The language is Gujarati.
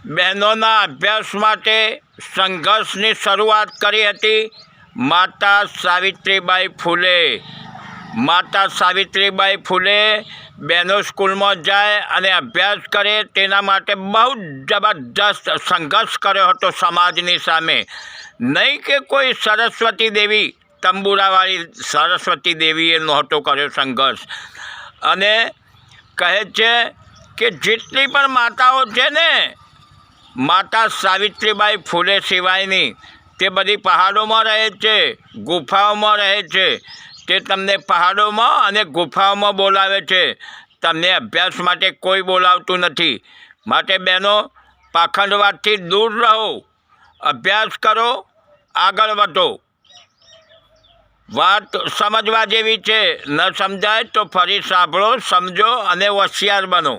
બહેનોના અભ્યાસ માટે સંઘર્ષની શરૂઆત કરી હતી માતા સાવિત્રીબાઈ ફૂલે. માતા સાવિત્રીબાઈ ફૂલે બહેનો સ્કૂલમાં જાય અને અભ્યાસ કરે તેના માટે બહુ જબરદસ્ત સંઘર્ષ કર્યો હતો સમાજની સામે. નહીં કે કોઈ સરસ્વતી દેવી, તંબુરાવાળી સરસ્વતી દેવીએ નહોતો કર્યો સંઘર્ષ. અને કહે છે કે જેટલી પણ માતાઓ છે ને, માતા સાવિત્રીબાઈ ફૂલે સિવાયની, તે બધી પહાડોમાં રહે છે, ગુફાઓમાં રહે છે. તે તમને પહાડોમાં અને ગુફાઓમાં બોલાવે છે, તમને અભ્યાસ માટે કોઈ બોલાવતું નથી. માટે બહેનો, પાખંડવાદથી દૂર રહો, અભ્યાસ કરો, આગળ વધો. વાત સમજવા જેવી છે, ન સમજાય તો ફરી સાંભળો, સમજો અને હોશિયાર બનો.